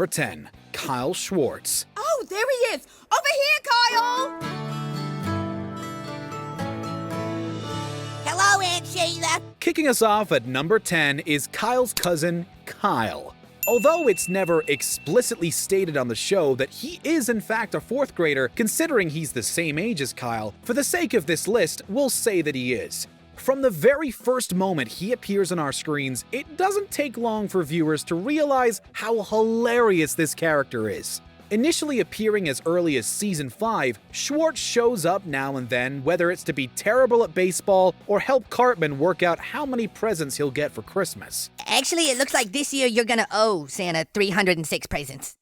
Number 10. Kyle Schwartz. Oh, there he is! Over here, Kyle! Hello, Aunt Sheila. Kicking us off at number 10 is Kyle's cousin, Kyle. Although it's never explicitly stated on the show that he is in fact a 4th grader, considering he's the same age as Kyle, for the sake of this list, we'll say that he is. From the very first moment he appears on our screens, it doesn't take long for viewers to realize how hilarious this character is. Initially appearing as early as Season 5, Schwartz shows up now and then, whether it's to be terrible at baseball or help Cartman work out how many presents he'll get for Christmas. Actually, it looks like this year you're gonna owe Santa 306 presents.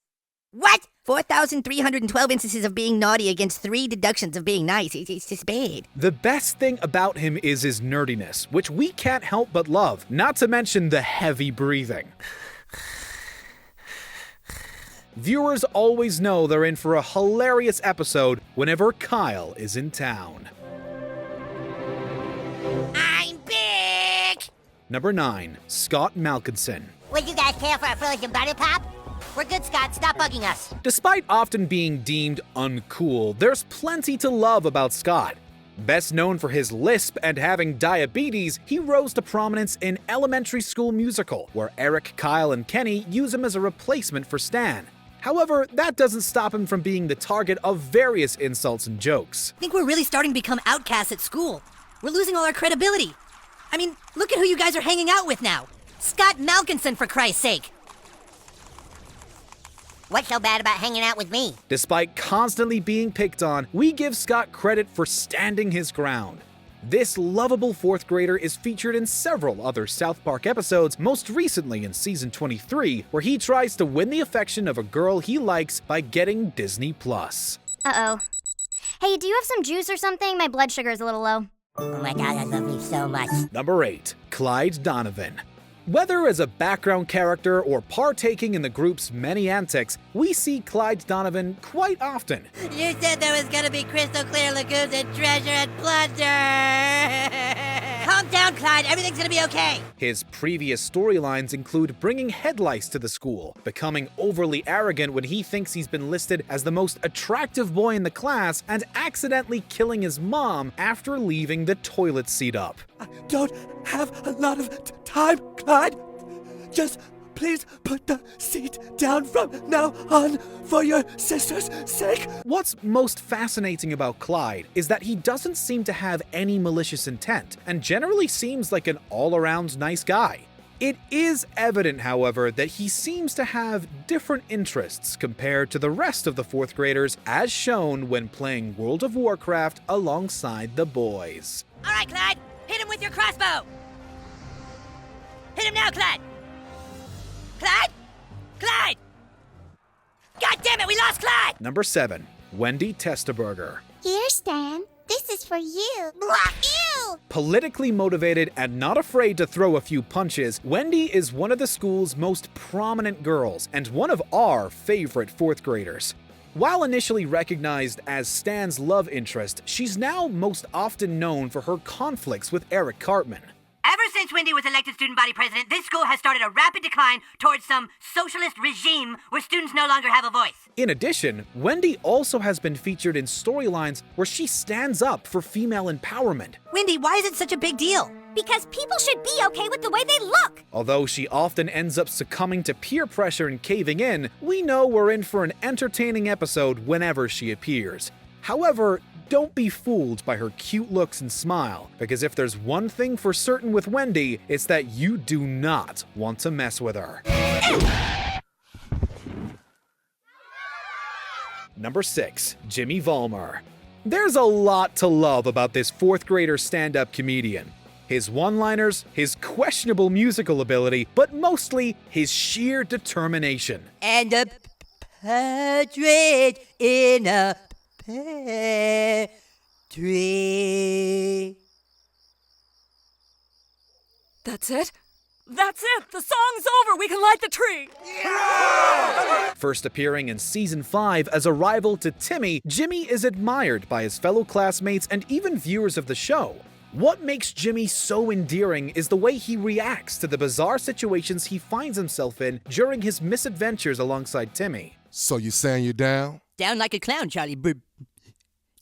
What? 4,312 instances of being naughty against 3 deductions of being nice. It's just bad. The best thing about him is his nerdiness, which we can't help but love, not to mention the heavy breathing. Viewers always know they're in for a hilarious episode whenever Kyle is in town. I'm big! Number 9. Scott Malkinson. Would you guys care for a frozen butter pop? We're good, Scott. Stop bugging us. Despite often being deemed uncool, there's plenty to love about Scott. Best known for his lisp and having diabetes, he rose to prominence in Elementary School Musical, where Eric, Kyle, and Kenny use him as a replacement for Stan. However, that doesn't stop him from being the target of various insults and jokes. I think we're really starting to become outcasts at school. We're losing all our credibility. I mean, look at who you guys are hanging out with now. Scott Malkinson, for Christ's sake. What's so bad about hanging out with me? Despite constantly being picked on, we give Scott credit for standing his ground. This lovable 4th grader is featured in several other South Park episodes, most recently in Season 23, where he tries to win the affection of a girl he likes by getting Disney+. Uh-oh. Hey, do you have some juice or something? My blood sugar is a little low. Oh my God, I love you so much. Number 8. Clyde Donovan. Whether as a background character or partaking in the group's many antics, we see Clyde Donovan quite often. You said there was gonna be crystal clear lagoons and treasure and plunder. Calm down, Clyde. Everything's gonna be okay. His previous storylines include bringing head lice to the school, becoming overly arrogant when he thinks he's been listed as the most attractive boy in the class, and accidentally killing his mom after leaving the toilet seat up. I don't have a lot of time, Clyde. Just please put the seat down from now on for your sister's sake. What's most fascinating about Clyde is that he doesn't seem to have any malicious intent and generally seems like an all-around nice guy. It is evident, however, that he seems to have different interests compared to the rest of the 4th graders, as shown when playing World of Warcraft alongside the boys. All right, Clyde. Hit him with your crossbow. Hit him now, Clyde. Clyde? Clyde! God damn it, we lost Clyde! Number 7. Wendy Testaburger. Here, Stan. This is for you. Ew! Politically motivated and not afraid to throw a few punches, Wendy is one of the school's most prominent girls and one of our favorite 4th graders. While initially recognized as Stan's love interest, she's now most often known for her conflicts with Eric Cartman. Ever since Wendy was elected student body president, this school has started a rapid decline towards some socialist regime where students no longer have a voice. In addition, Wendy also has been featured in storylines where she stands up for female empowerment. Wendy, why is it such a big deal? Because people should be okay with the way they look. Although she often ends up succumbing to peer pressure and caving in, we know we're in for an entertaining episode whenever she appears. However, don't be fooled by her cute looks and smile, because if there's one thing for certain with Wendy, it's that you do not want to mess with her. Number 6. Jimmy Valmer. There's a lot to love about this 4th grader stand-up comedian. His one-liners, his questionable musical ability, but mostly his sheer determination. And a partridge in a pear tree. That's it? That's it! The song's over! We can light the tree! First appearing in Season 5 as a rival to Timmy, Jimmy is admired by his fellow classmates and even viewers of the show. What makes Jimmy so endearing is the way he reacts to the bizarre situations he finds himself in during his misadventures alongside Timmy. So you saying you're down? Down like a clown, Charlie.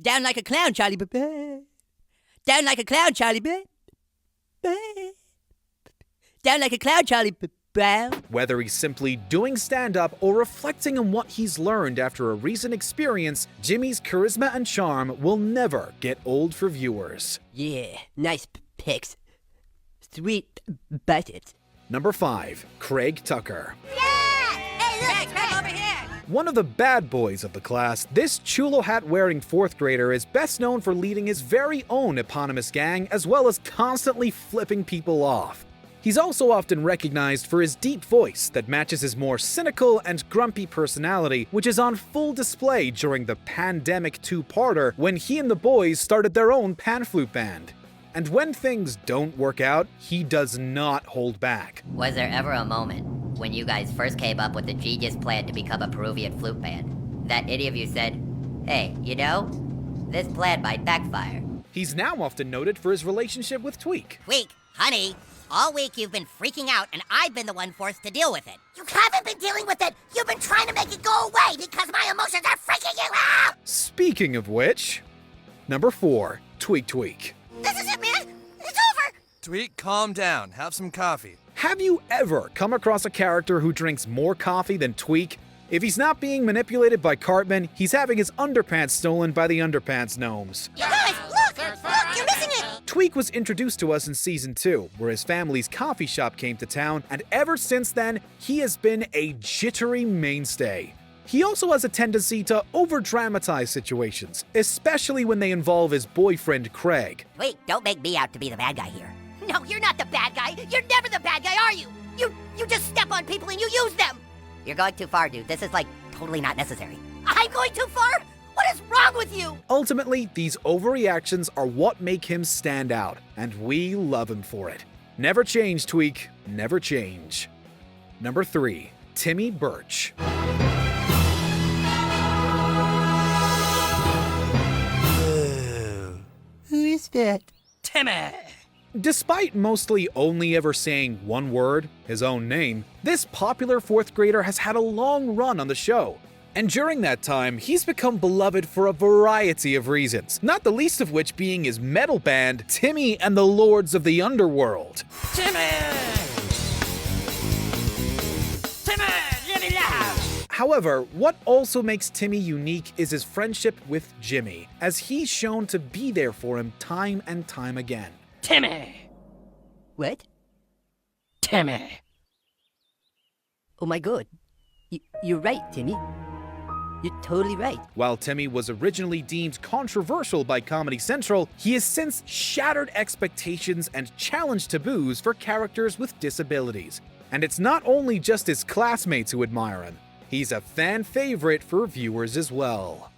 Down like a clown, Charlie. Down like a clown, Charlie. Down like a clown, Charlie. Whether he's simply doing stand-up or reflecting on what he's learned after a recent experience, Jimmy's charisma and charm will never get old for viewers. Yeah, nice pics. Sweet buttons. Number 5. Craig Tucker. Hey, look, Craig over here. One of the bad boys of the class, this chulo hat-wearing 4th grader is best known for leading his very own eponymous gang, as well as constantly flipping people off. He's also often recognized for his deep voice that matches his more cynical and grumpy personality, which is on full display during the pandemic 2-parter when he and the boys started their own pan flute band. And when things don't work out, he does not hold back. Was there ever a moment when you guys first came up with the genius plan to become a Peruvian flute band that any of you said, hey, you know, this plan might backfire? He's now often noted for his relationship with Tweek. Tweek, honey, all week you've been freaking out and I've been the one forced to deal with it. You haven't been dealing with it. You've been trying to make it go away because my emotions are freaking you out. Speaking of which, number 4, Tweek Tweak. This is it, man. It's over. Tweek, calm down. Have some coffee. Have you ever come across a character who drinks more coffee than Tweek? If he's not being manipulated by Cartman, he's having his underpants stolen by the underpants gnomes. You guys, look, you're missing it. Tweek was introduced to us in Season 2, where his family's coffee shop came to town, and ever since then, he has been a jittery mainstay. He also has a tendency to over-dramatize situations, especially when they involve his boyfriend, Craig. Wait, don't make me out to be the bad guy here. No, you're not the bad guy. You're never the bad guy, are you? You just step on people and you use them. You're going too far, dude. This is, like, totally not necessary. I'm going too far? What is wrong with you? Ultimately, these overreactions are what make him stand out, and we love him for it. Never change, Tweek. Never change. Number 3, Timmy Burch. Who is that? Timmy. Despite mostly only ever saying one word, his own name, this popular 4th grader has had a long run on the show. And during that time, he's become beloved for a variety of reasons, not the least of which being his metal band, Timmy and the Lords of the Underworld. Timmy, let me laugh. However, what also makes Timmy unique is his friendship with Jimmy, as he's shown to be there for him time and time again. Timmy. What? Timmy. Oh my god. You're right, Timmy. You're totally right. While Timmy was originally deemed controversial by Comedy Central, he has since shattered expectations and challenged taboos for characters with disabilities. And it's not only just his classmates who admire him, he's a fan favorite for viewers as well.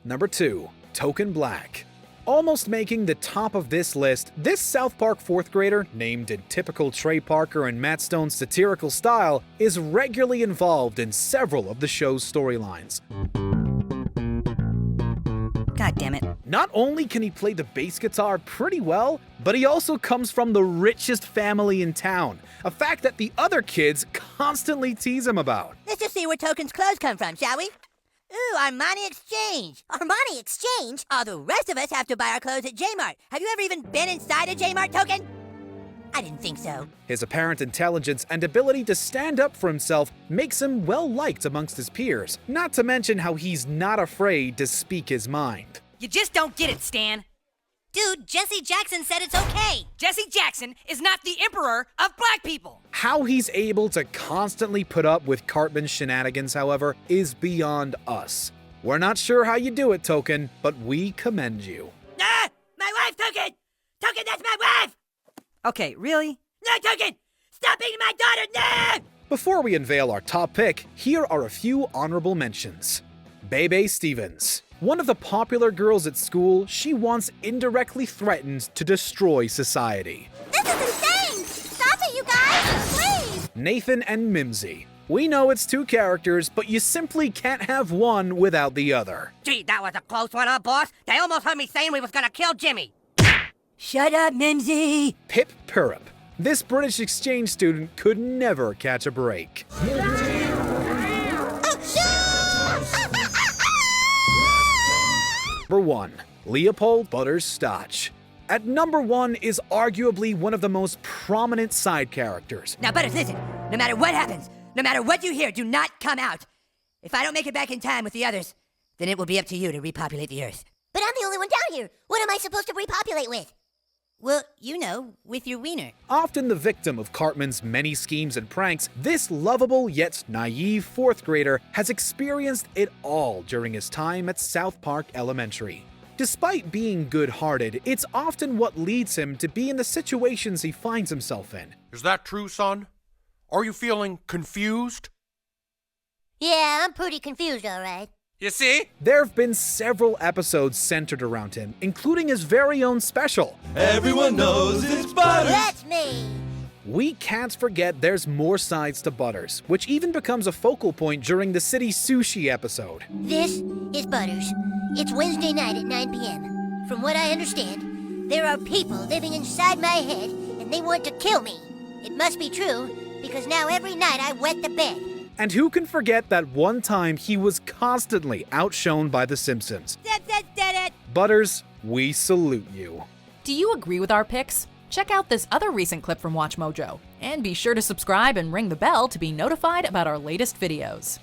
Number 2, Token Black. Almost making the top of this list, this South Park 4th grader, named in typical Trey Parker and Matt Stone's satirical style, is regularly involved in several of the show's storylines. God damn it. Not only can he play the bass guitar pretty well, but he also comes from the richest family in town, a fact that the other kids constantly tease him about. Let's just see where Token's clothes come from, shall we? Ooh, Armani Exchange. Armani Exchange? All the rest of us have to buy our clothes at J-Mart. Have you ever even been inside a J-Mart, Token? I didn't think so. His apparent intelligence and ability to stand up for himself makes him well-liked amongst his peers, not to mention how he's not afraid to speak his mind. You just don't get it, Stan. Dude, Jesse Jackson said it's okay. Jesse Jackson is not the emperor of black people. How he's able to constantly put up with Cartman's shenanigans, however, is beyond us. We're not sure how you do it, Token, but we commend you. Ah! My wife, Token! Token, that's my wife! Okay, really? No, Token! Stop beating my daughter, no! Before we unveil our top pick, here are a few honorable mentions. Bebe Stevens. One of the popular girls at school, she once indirectly threatened to destroy society. This is insane! Stop it, you guys! Please! Nathan and Mimsy. We know it's two characters, but you simply can't have one without the other. Gee, that was a close one, huh, boss? They almost heard me saying we was gonna kill Jimmy. Shut up, Mimsy. Pip Pirrup. This British exchange student could never catch a break. Number 1. Leopold Butters Stotch. At number 1 is arguably one of the most prominent side characters. Now, Butters, listen. No matter what happens, no matter what you hear, do not come out. If I don't make it back in time with the others, then it will be up to you to repopulate the Earth. But I'm the only one down here. What am I supposed to repopulate with? Well, you know, with your wiener. Often the victim of Cartman's many schemes and pranks, this lovable yet naive 4th grader has experienced it all during his time at South Park Elementary. Despite being good-hearted, it's often what leads him to be in the situations he finds himself in. Is that true, son? Are you feeling confused? Yeah, I'm pretty confused, all right. You see? There have been several episodes centered around him, including his very own special. Everyone knows it's Butters. That's me. We can't forget there's more sides to Butters, which even becomes a focal point during the City Sushi episode. This is Butters. It's Wednesday night at 9 p.m. From what I understand, there are people living inside my head, and they want to kill me. It must be true, because now every night I wet the bed. And who can forget that one time he was constantly outshone by The Simpsons? Butters, we salute you. Do you agree with our picks? Check out this other recent clip from WatchMojo. And be sure to subscribe and ring the bell to be notified about our latest videos.